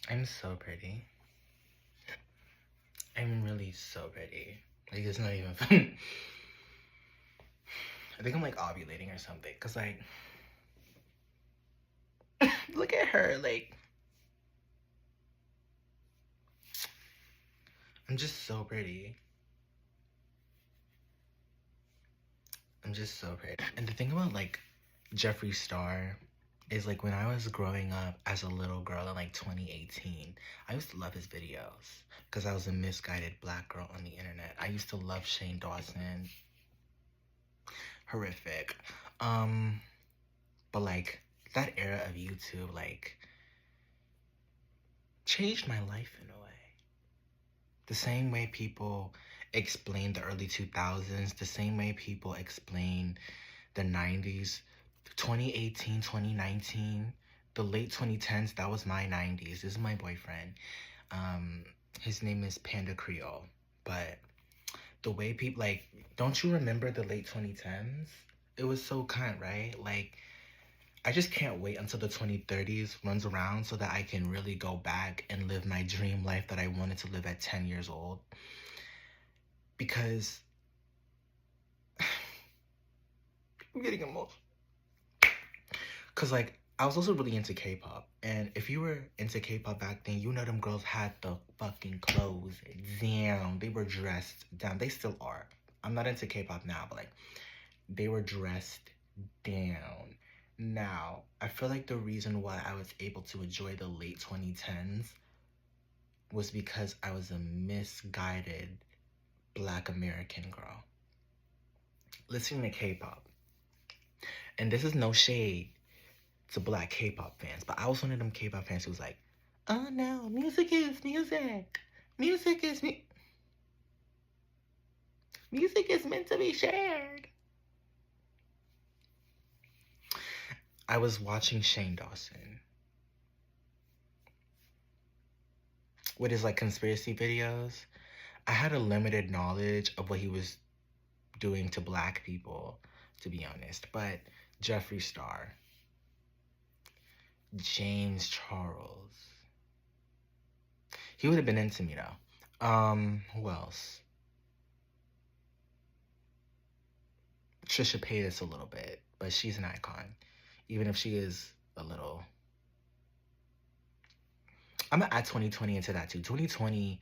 I'm so pretty. I'm really so pretty. Like, it's not even fun. I think I'm like ovulating or something. Cause like, look at her. Like, I'm just so pretty. I'm just so pretty. And the thing about like Jeffree Star is like when I was growing up as a little girl in like 2018, I used to love his videos because I was a misguided black girl on the internet. I used to love Shane Dawson. Horrific. Um, but like that era of YouTube like changed my life in a way. The same way people explain the early 2000s, the same way people explain the 90s, 2018, 2019, the late 2010s, that was my 90s. This is my boyfriend. His name is Panda Creole. But the way people, like, don't you remember the late 2010s? It was so kind, right? Like, I just can't wait until the 2030s runs around so that I can really go back and live my dream life that I wanted to live at 10 years old. Because I'm getting emotional. Because, like, I was also really into K-pop. And if you were into K-pop back then, you know them girls had the fucking clothes down. They were dressed down. They still are. I'm not into K-pop now, but, like, they were dressed down. Now, I feel like the reason why I was able to enjoy the late 2010s was because I was a misguided Black American girl listening to K-pop. And this is no shade to Black K-pop fans, but I was one of them K-pop fans who was like, oh no, music is music. Music is music is meant to be shared. I was watching Shane Dawson with his like conspiracy videos. I had a limited knowledge of what he was doing to Black people, to be honest. But Jeffree Star, James Charles, he would have been into me though. Who else? Trisha Paytas a little bit, but she's an icon, even if she is a little. I'm gonna add 2020 into that too. 2020,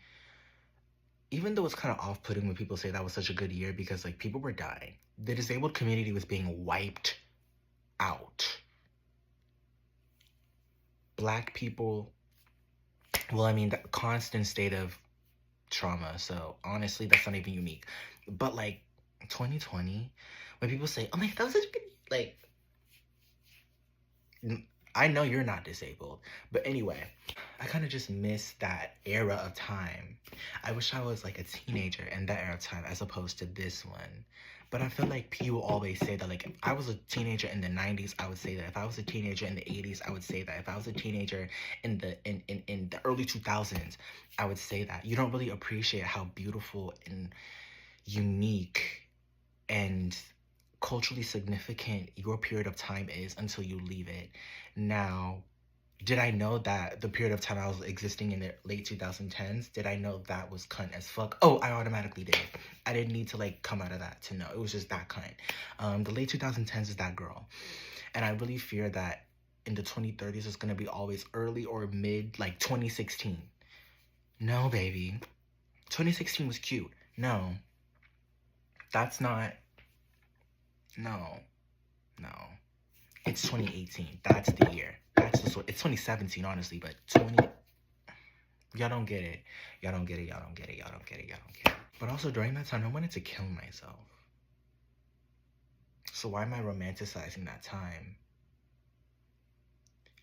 even though it's kind of off-putting when people say that was such a good year because like people were dying, the disabled community was being wiped out. Black people, well, I mean, the constant state of trauma. So honestly, that's not even unique. But like 2020, when people say, "Oh my God, that was such a good," like, I know you're not disabled, but anyway, I kind of just miss that era of time. I wish I was like a teenager in that era of time as opposed to this one. But I feel like people always say that, like, if I was a teenager in the 90s, I would say that. If I was a teenager in the 80s, I would say that. If I was a teenager in the early 2000s, I would say that. You don't really appreciate how beautiful and unique and culturally significant your period of time is until you leave it. Now, did I know that the period of time I was existing in the late 2010s, did I know that was cunt as fuck? Oh, I automatically did. I didn't need to like come out of that to know. It was just that cunt. The late 2010s is that girl. And I really fear that in the 2030s it's gonna be always early or mid, like 2016. No, baby. 2016 was cute. No. That's not. No. No. It's 2018. That's the year. That's the sort. It's 2017, honestly, but 20. Y'all don't get it. Y'all don't get it. Y'all don't get it. Y'all don't get it. Y'all don't get it. But also during that time, I wanted to kill myself. So why am I romanticizing that time?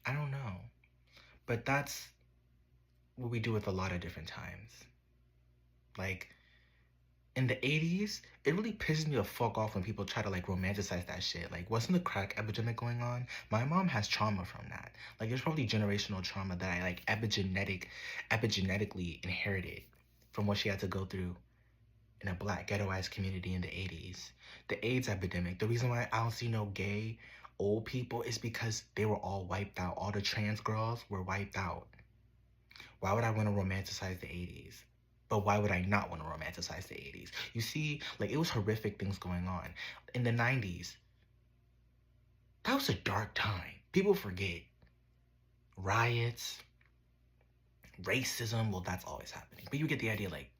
I don't know. But that's what we do with a lot of different times. Like, in the 80s, it really pisses me the fuck off when people try to like romanticize that shit. Like, wasn't the crack epidemic going on? My mom has trauma from that. Like, there's probably generational trauma that I like epigenetically inherited from what she had to go through in a Black ghettoized community in the 80s. The AIDS epidemic, the reason why I don't see no gay old people is because they were all wiped out. All the trans girls were wiped out. Why would I want to romanticize the 80s? But why would I not want to romanticize the 80s? You see, like, it was horrific things going on. In the 90s, that was a dark time. People forget. Riots, racism, well, that's always happening. But you get the idea, like,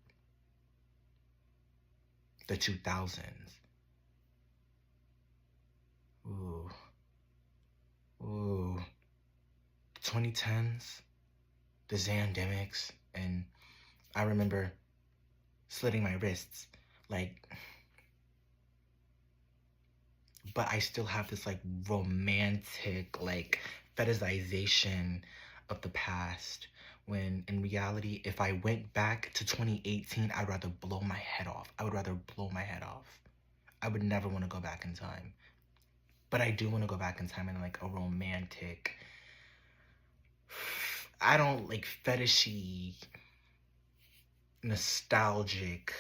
the 2000s. Ooh. Ooh. 2010s, the Zandemics, and I remember slitting my wrists, like, but I still have this, like, romantic, like, fetishization of the past, when in reality, if I went back to 2018, I'd rather blow my head off. I would rather blow my head off. I would never want to go back in time. But I do want to go back in time in, like, a romantic, I don't, like, fetishy, nostalgic,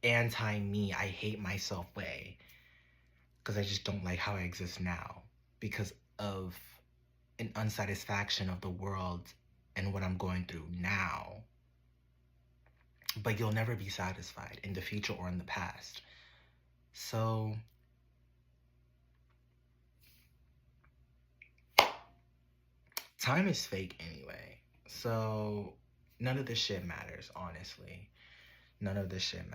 anti-me, I hate myself way. Because I just don't like how I exist now. Because of an unsatisfaction of the world and what I'm going through now. But you'll never be satisfied in the future or in the past. So time is fake anyway. So none of this shit matters, honestly. None of this shit matters.